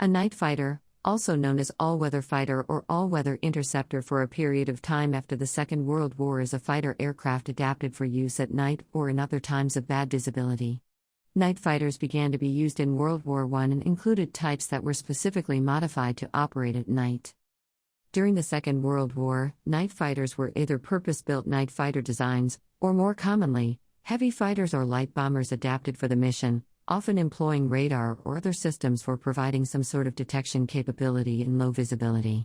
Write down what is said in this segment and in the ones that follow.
A night fighter, also known as all-weather fighter or all-weather interceptor for a period of time after the Second World War, is a fighter aircraft adapted for use at night or in other times of bad visibility. Night fighters began to be used in World War I and included types that were specifically modified to operate at night. During the Second World War, night fighters were either purpose-built night fighter designs, or more commonly, heavy fighters or light bombers adapted for the mission, often employing radar or other systems for providing some sort of detection capability in low visibility.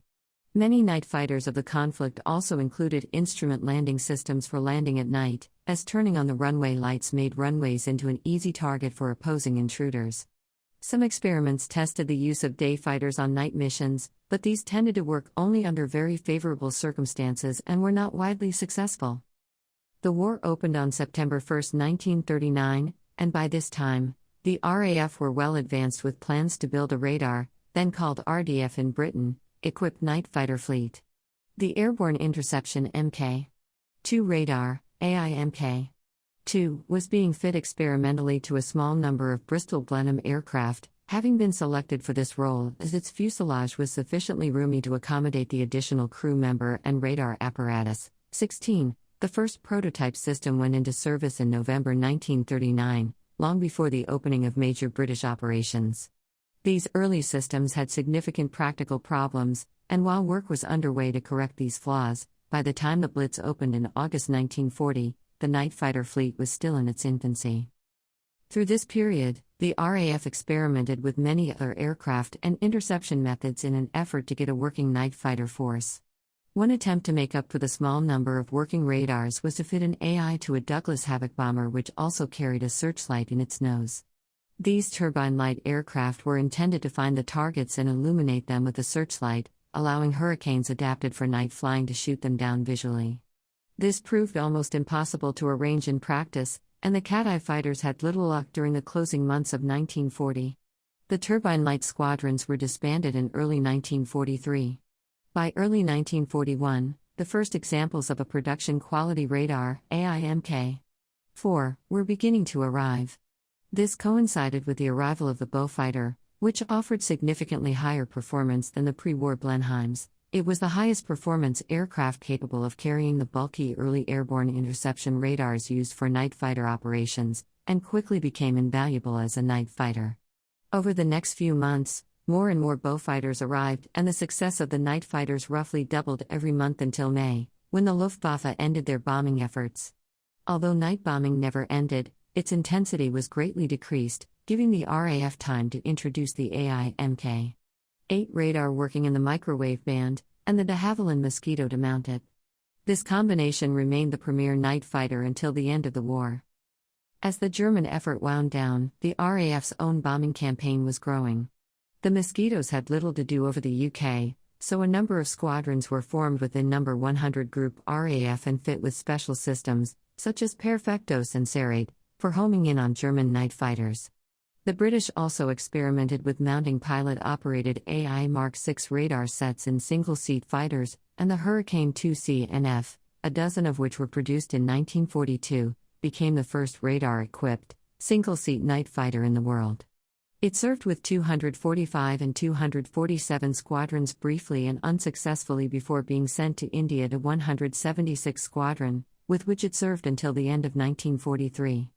Many night fighters of the conflict also included instrument landing systems for landing at night, as turning on the runway lights made runways into an easy target for opposing intruders. Some experiments tested the use of day fighters on night missions, but these tended to work only under very favorable circumstances and were not widely successful. The war opened on September 1, 1939, and by this time, the RAF were well advanced with plans to build a radar, then called RDF in Britain, equipped night fighter fleet. The Airborne Interception Mk2 radar, AIMK2, was being fit experimentally to a small number of Bristol Blenheim aircraft, having been selected for this role as its fuselage was sufficiently roomy to accommodate the additional crew member and radar apparatus. 16. The first prototype system went into service in November 1939, long before the opening of major British operations. These early systems had significant practical problems, and while work was underway to correct these flaws, by the time the Blitz opened in August 1940, the night fighter fleet was still in its infancy. Through this period, the RAF experimented with many other aircraft and interception methods in an effort to get a working night fighter force. One attempt to make up for the small number of working radars was to fit an AI to a Douglas Havoc bomber, which also carried a searchlight in its nose. These turbine-light aircraft were intended to find the targets and illuminate them with a searchlight, allowing Hurricanes adapted for night flying to shoot them down visually. This proved almost impossible to arrange in practice, and the Cat-Eye fighters had little luck during the closing months of 1940. The turbine-light squadrons were disbanded in early 1943. By early 1941, the first examples of a production-quality radar, AIMK4, were beginning to arrive. This coincided with the arrival of the Beaufighter, which offered significantly higher performance than the pre-war Blenheims. It was the highest performance aircraft capable of carrying the bulky early airborne interception radars used for night fighter operations, and quickly became invaluable as a night fighter. Over the next few months, more and more Beaufighters arrived, and the success of the night fighters roughly doubled every month until May, when the Luftwaffe ended their bombing efforts. Although night bombing never ended, its intensity was greatly decreased, giving the RAF time to introduce the AIMK8 radar working in the microwave band, and the de Havilland Mosquito to mount it. This combination remained the premier night fighter until the end of the war. As the German effort wound down, the RAF's own bombing campaign was growing. The Mosquitoes had little to do over the UK, so a number of squadrons were formed within No. 100 Group RAF and fit with special systems, such as Perfectos and Serrate, for homing in on German night fighters. The British also experimented with mounting pilot-operated AI Mark VI radar sets in single-seat fighters, and the Hurricane 2C and F, a dozen of which were produced in 1942, became the first radar-equipped, single-seat night fighter in the world. It served with 245 and 247 squadrons briefly and unsuccessfully before being sent to India to 176 Squadron, with which it served until the end of 1943.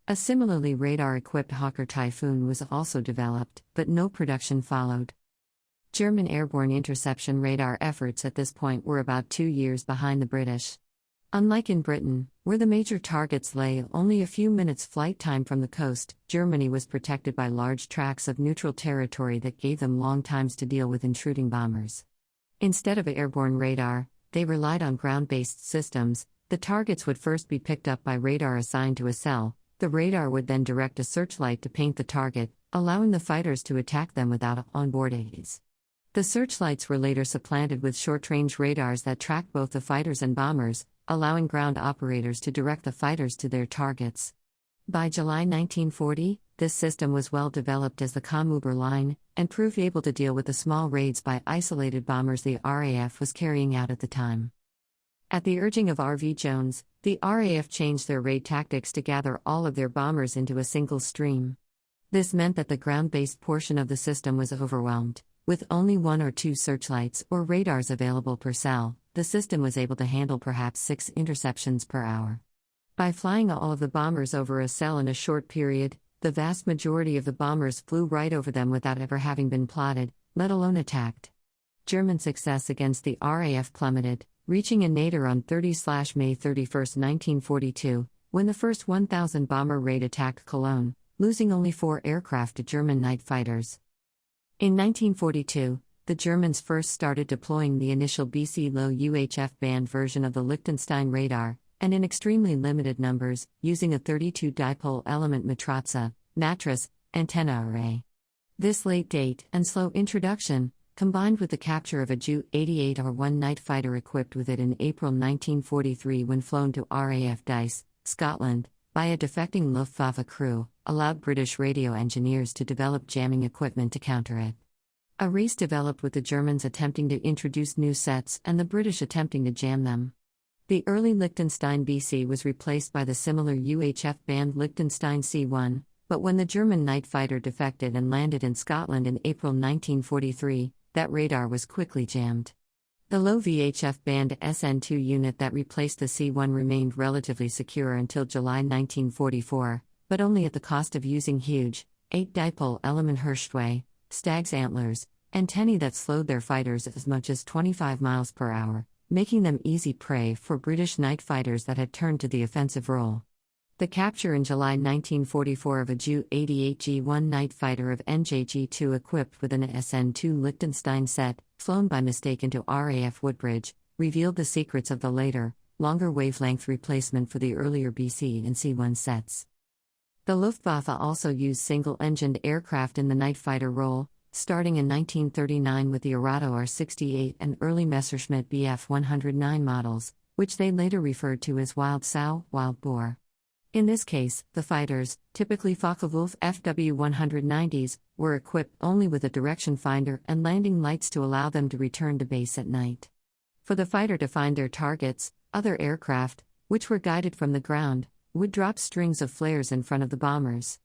A similarly radar-equipped Hawker Typhoon was also developed, but no production followed. German airborne interception radar efforts at this point were about 2 years behind the British. Unlike in Britain, where the major targets lay only a few minutes flight time from the coast, Germany was protected by large tracts of neutral territory that gave them long times to deal with intruding bombers. Instead of airborne radar, they relied on ground-based systems. The targets would first be picked up by radar assigned to a cell. The radar would then direct a searchlight to paint the target, allowing the fighters to attack them without onboard aids. The searchlights were later supplanted with short-range radars that tracked both the fighters and bombers, allowing ground operators to direct the fighters to their targets. By July 1940, this system was well developed as the Kammhuber line, and proved able to deal with the small raids by isolated bombers the RAF was carrying out at the time. At the urging of R.V. Jones, the RAF changed their raid tactics to gather all of their bombers into a single stream. This meant that the ground-based portion of the system was overwhelmed. With only 1 or 2 searchlights or radars available per cell, the system was able to handle perhaps 6 interceptions per hour. By flying all of the bombers over a cell in a short period, the vast majority of the bombers flew right over them without ever having been plotted, let alone attacked. German success against the RAF plummeted, reaching a nadir on May 31, 1942, when the first 1,000 bomber raid attacked Cologne, losing only 4 aircraft to German night fighters. In 1942, the Germans first started deploying the initial BC low UHF band version of the Liechtenstein radar, and in extremely limited numbers, using a 32 dipole element mattress, antenna array. This late date and slow introduction, combined with the capture of a Ju-88R1 night fighter equipped with it in April 1943 when flown to RAF Dice, Scotland, by a defecting Luftwaffe crew, allowed British radio engineers to develop jamming equipment to counter it. A race developed with the Germans attempting to introduce new sets and the British attempting to jam them. The early Liechtenstein BC was replaced by the similar UHF band Liechtenstein C1, but when the German night fighter defected and landed in Scotland in April 1943, that radar was quickly jammed. The low VHF band SN2 unit that replaced the C1 remained relatively secure until July 1944, but only at the cost of using huge, 8-dipole element Hirschway, stag's antlers, antennae that slowed their fighters as much as 25 miles per hour, making them easy prey for British night fighters that had turned to the offensive role. The capture in July 1944 of a Ju-88G1 night fighter of NJG-2 equipped with an SN2 Liechtenstein set, flown by mistake into RAF Woodbridge, revealed the secrets of the later, longer wavelength replacement for the earlier BC and C1 sets. The Luftwaffe also used single-engined aircraft in the night fighter role, starting in 1939 with the Arado R-68 and early Messerschmitt Bf 109 models, which they later referred to as Wild Sow, Wild Boar. In this case, the fighters, typically Focke-Wulf FW-190s, were equipped only with a direction finder and landing lights to allow them to return to base at night. For the fighter to find their targets, other aircraft, which were guided from the ground, would drop strings of flares in front of the bombers.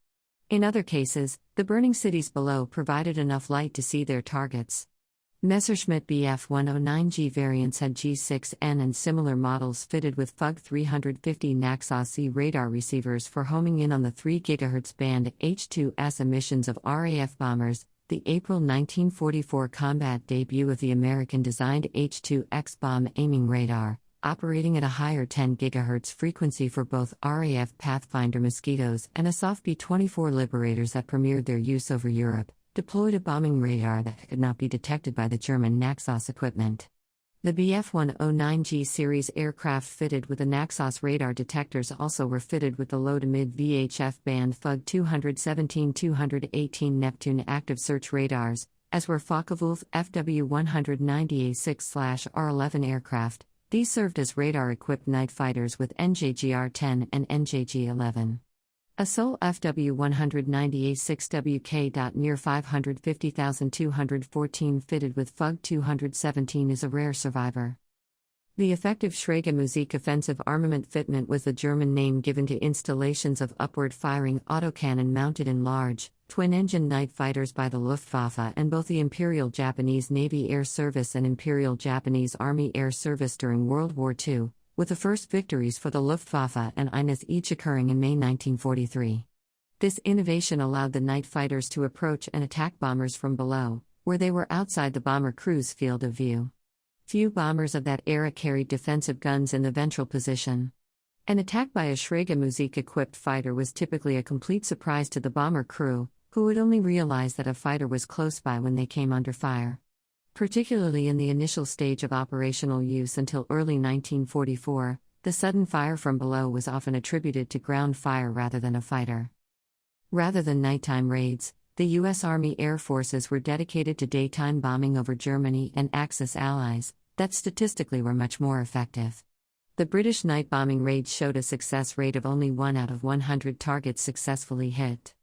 In other cases, the burning cities below provided enough light to see their targets. Messerschmitt Bf 109G variants had G6N and similar models fitted with FUG 350 Naxos-C radar receivers for homing in on the 3 GHz band H2S emissions of RAF bombers, the April 1944 combat debut of the American-designed H2X bomb aiming radar, operating at a higher 10 GHz frequency for both RAF Pathfinder Mosquitoes and Asaf B-24 Liberators that premiered their use over Europe, deployed a bombing radar that could not be detected by the German Naxos equipment. The Bf-109G series aircraft fitted with the Naxos radar detectors also were fitted with the low-to-mid VHF band FUG 217-218 Neptune active search radars, as were Focke-Wulf FW-190A6/R11 aircraft. These served as radar-equipped night fighters with NJGR-10 and NJG-11. A sole FW-190A6WK. Near 550,214 fitted with FUG 217 is a rare survivor. The effective Schräge offensive armament fitment was the German name given to installations of upward-firing autocannon mounted in large, twin-engine night fighters by the Luftwaffe and both the Imperial Japanese Navy Air Service and Imperial Japanese Army Air Service during World War II, with the first victories for the Luftwaffe and INS each occurring in May 1943. This innovation allowed the night fighters to approach and attack bombers from below, where they were outside the bomber crew's field of view. Few bombers of that era carried defensive guns in the ventral position. An attack by a Schräge-equipped fighter was typically a complete surprise to the bomber crew, who would only realize that a fighter was close by when they came under fire. Particularly in the initial stage of operational use until early 1944, the sudden fire from below was often attributed to ground fire rather than a fighter. Rather than nighttime raids, the U.S. Army Air Forces were dedicated to daytime bombing over Germany and Axis allies, that statistically were much more effective. The British night bombing raids showed a success rate of only 1 out of 100 targets successfully hit.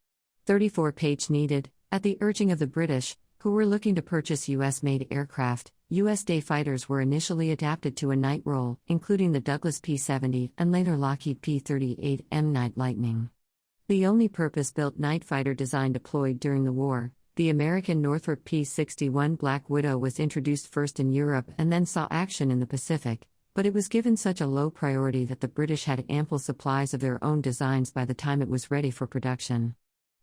34-page needed, at the urging of the British, who were looking to purchase U.S.-made aircraft. U.S. day fighters were initially adapted to a night role, including the Douglas P-70 and later Lockheed P-38M Night Lightning. The only purpose-built night fighter design deployed during the war, the American Northrop P-61 Black Widow, was introduced first in Europe and then saw action in the Pacific, but it was given such a low priority that the British had ample supplies of their own designs by the time it was ready for production.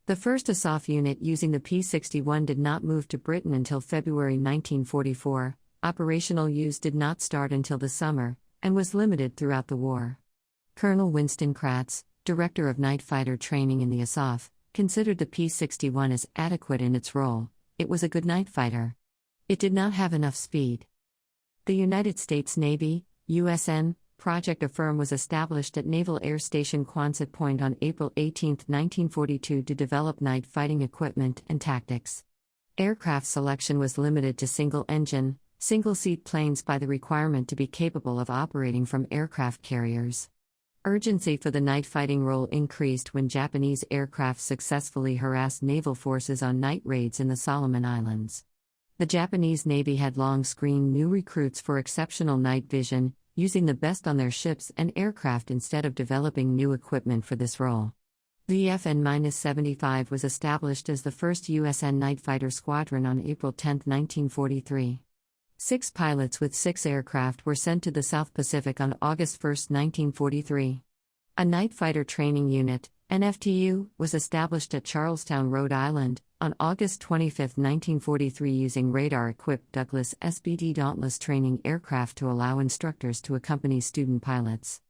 The first ASOF unit using the P-61 did not move to Britain until February 1944, operational use did not start until the summer, and was limited throughout the war. Colonel Winston Kratz, director of night fighter training in the ASOF, considered the P-61 as adequate in its role. It was a good night fighter. It did not have enough speed. The United States Navy, USN, Project Affirm was established at Naval Air Station Quonset Point on April 18, 1942 to develop night fighting equipment and tactics. Aircraft selection was limited to single-engine, single-seat planes by the requirement to be capable of operating from aircraft carriers. Urgency for the night fighting role increased when Japanese aircraft successfully harassed naval forces on night raids in the Solomon Islands. The Japanese Navy had long screened new recruits for exceptional night vision, using the best on their ships and aircraft instead of developing new equipment for this role. VFN-75 was established as the first USN night fighter squadron on April 10, 1943. 6 pilots with 6 aircraft were sent to the South Pacific on August 1, 1943. A night fighter training unit, NFTU, was established at Charlestown, Rhode Island, on August 25, 1943 using radar-equipped Douglas SBD Dauntless training aircraft to allow instructors to accompany student pilots.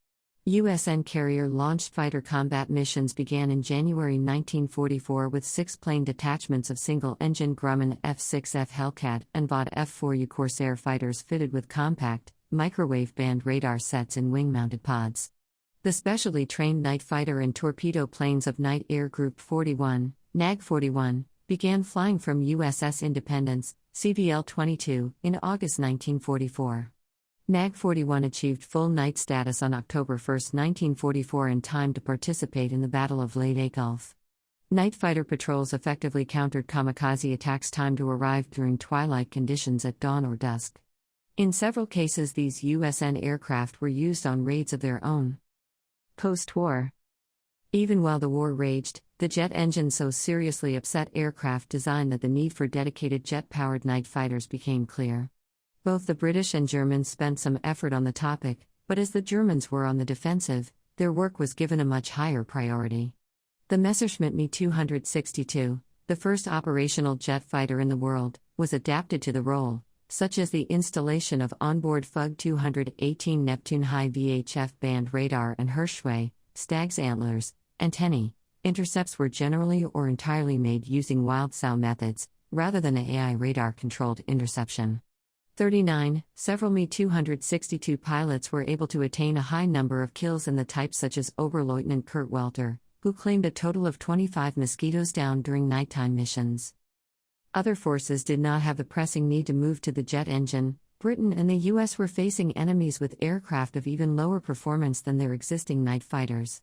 USN carrier-launched fighter combat missions began in January 1944 with 6 plane detachments of single-engine Grumman F-6F Hellcat and Vought F-4U Corsair fighters fitted with compact, microwave-band radar sets in wing-mounted pods. The specially trained night fighter and torpedo planes of Night Air Group 41, NAG 41, began flying from USS Independence, CVL-22, in August 1944. NAG 41 achieved full night status on October 1, 1944 in time to participate in the Battle of Leyte Gulf. Night fighter patrols effectively countered kamikaze attacks timed to arrive during twilight conditions at dawn or dusk. In several cases, these USN aircraft were used on raids of their own. Post-war. Even while the war raged, the jet engine so seriously upset aircraft design that the need for dedicated jet-powered night fighters became clear. Both the British and Germans spent some effort on the topic, but as the Germans were on the defensive, their work was given a much higher priority. The Messerschmitt Me 262, the first operational jet fighter in the world, was adapted to the role, such as the installation of onboard FUG 218 Neptune high VHF band radar and Hirschway, stag's antlers, antennae. Intercepts were generally or entirely made using wild sow methods, rather than AI radar-controlled interception. 39. Several Me 262 pilots were able to attain a high number of kills in the type, such as Oberleutnant Kurt Welter, who claimed a total of 25 mosquitoes down during nighttime missions. Other forces did not have the pressing need to move to the jet engine. Britain and the US were facing enemies with aircraft of even lower performance than their existing night fighters.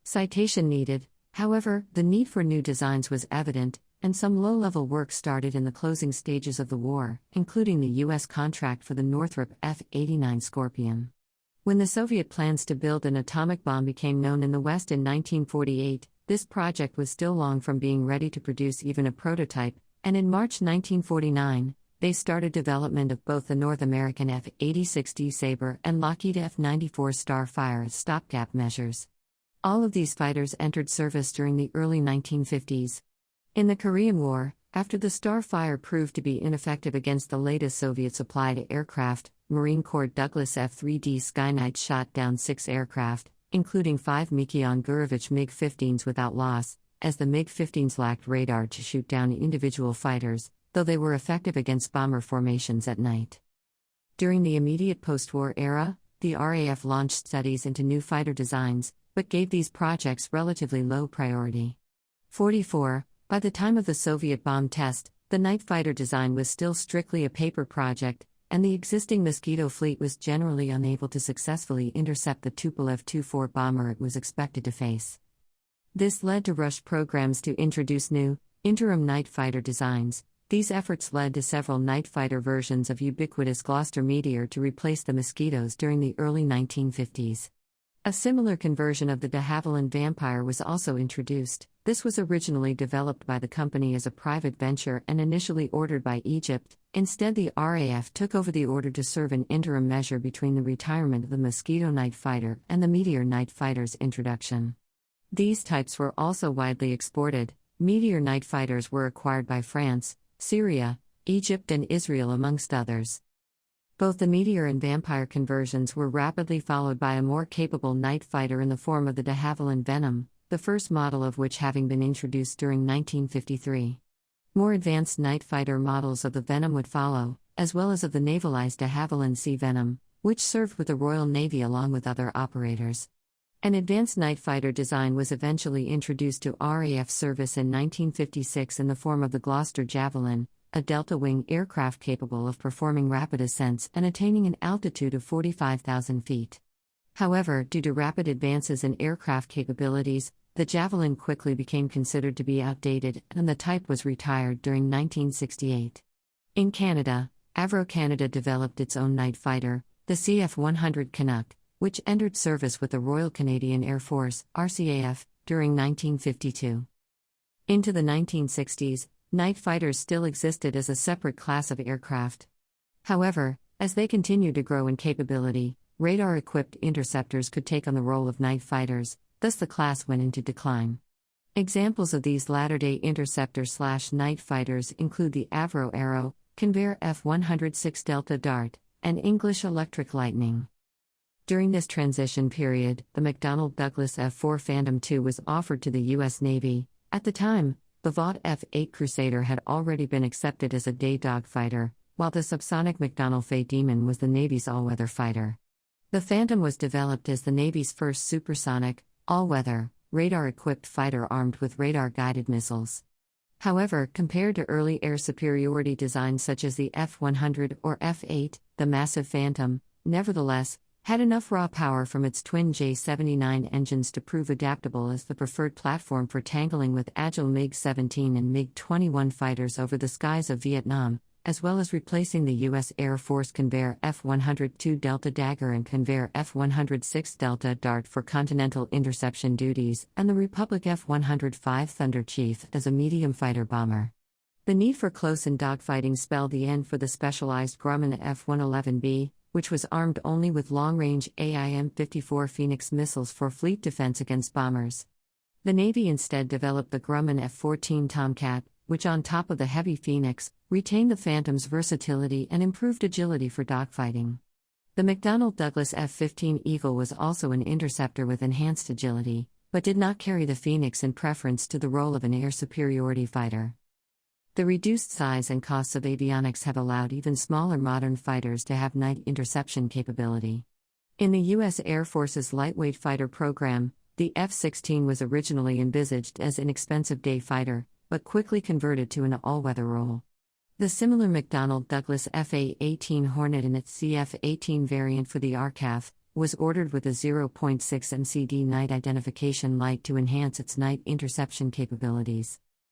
Citation needed. However, the need for new designs was evident, and some low-level work started in the closing stages of the war, including the U.S. contract for the Northrop F-89 Scorpion. When the Soviet plans to build an atomic bomb became known in the West in 1948, this project was still long from being ready to produce even a prototype, and in March 1949, they started development of both the North American F-86D Sabre and Lockheed F-94 Starfire as stopgap measures. All of these fighters entered service during the early 1950s. In the Korean War, after the Starfire proved to be ineffective against the latest Soviet-supplied aircraft, Marine Corps Douglas F-3D Skyknight shot down 6 aircraft, including 5 Mikhail Gurevich MiG-15s without loss, as the MiG-15s lacked radar to shoot down individual fighters, though they were effective against bomber formations at night. During the immediate post-war era, the RAF launched studies into new fighter designs, but gave these projects relatively low priority. 44. By the time of the Soviet bomb test, the night fighter design was still strictly a paper project, and the existing Mosquito fleet was generally unable to successfully intercept the Tupolev Tu-4 bomber it was expected to face. This led to rushed programs to introduce new, interim night fighter designs. These efforts led to several night fighter versions of ubiquitous Gloster Meteor to replace the Mosquitoes during the early 1950s. A similar conversion of the de Havilland Vampire was also introduced. This was originally developed by the company as a private venture and initially ordered by Egypt. Instead, the RAF took over the order to serve an interim measure between the retirement of the Mosquito Night Fighter and the Meteor Night Fighter's introduction. These types were also widely exported. Meteor Night Fighters were acquired by France, Syria, Egypt, and Israel, amongst others. Both the Meteor and Vampire conversions were rapidly followed by a more capable night fighter in the form of the de Havilland Venom, the first model of which having been introduced during 1953. More advanced night fighter models of the Venom would follow, as well as of the navalized de Havilland Sea Venom, which served with the Royal Navy along with other operators. An advanced night fighter design was eventually introduced to RAF service in 1956 in the form of the Gloucester Javelin, a delta-wing aircraft capable of performing rapid ascents and attaining an altitude of 45,000 feet. However, due to rapid advances in aircraft capabilities, the Javelin quickly became considered to be outdated and the type was retired during 1968. In Canada, Avro Canada developed its own night fighter, the CF-100 Canuck, which entered service with the Royal Canadian Air Force, RCAF, during 1952. Into the 1960s, night fighters still existed as a separate class of aircraft. However, as they continued to grow in capability, radar-equipped interceptors could take on the role of night fighters, thus the class went into decline. Examples of these latter-day interceptor/night fighters include the Avro Arrow, Convair F-106 Delta Dart, and English Electric Lightning. During this transition period, the McDonnell Douglas F-4 Phantom II was offered to the U.S. Navy. At the time, the Vought F-8 Crusader had already been accepted as a day dogfighter, while the subsonic McDonnell Fay Demon was the Navy's all-weather fighter. The Phantom was developed as the Navy's first supersonic, all-weather, radar-equipped fighter armed with radar-guided missiles. However, compared to early air superiority designs such as the F-100 or F-8, the massive Phantom, nevertheless, had enough raw power from its twin J-79 engines to prove adaptable as the preferred platform for tangling with agile MiG-17 and MiG-21 fighters over the skies of Vietnam, as well as replacing the U.S. Air Force Convair F-102 Delta Dagger and Convair F-106 Delta Dart for continental interception duties, and the Republic F-105 Thunder Chief as a medium fighter bomber. The need for close-in dogfighting spelled the end for the specialized Grumman F-111B, which was armed only with long-range AIM-54 Phoenix missiles for fleet defense against bombers. The Navy instead developed the Grumman F-14 Tomcat, which on top of the heavy Phoenix, retained the Phantom's versatility and improved agility for dogfighting. The McDonnell Douglas F-15 Eagle was also an interceptor with enhanced agility, but did not carry the Phoenix in preference to the role of an air superiority fighter. The reduced size and costs of avionics have allowed even smaller modern fighters to have night interception capability. In the U.S. Air Force's lightweight fighter program, the F-16 was originally envisaged as an inexpensive day fighter, but quickly converted to an all-weather role. The similar McDonnell Douglas F-A-18 Hornet in its CF-18 variant for the RCAF was ordered with a 0.6 MCD night identification light to enhance its night interception capabilities.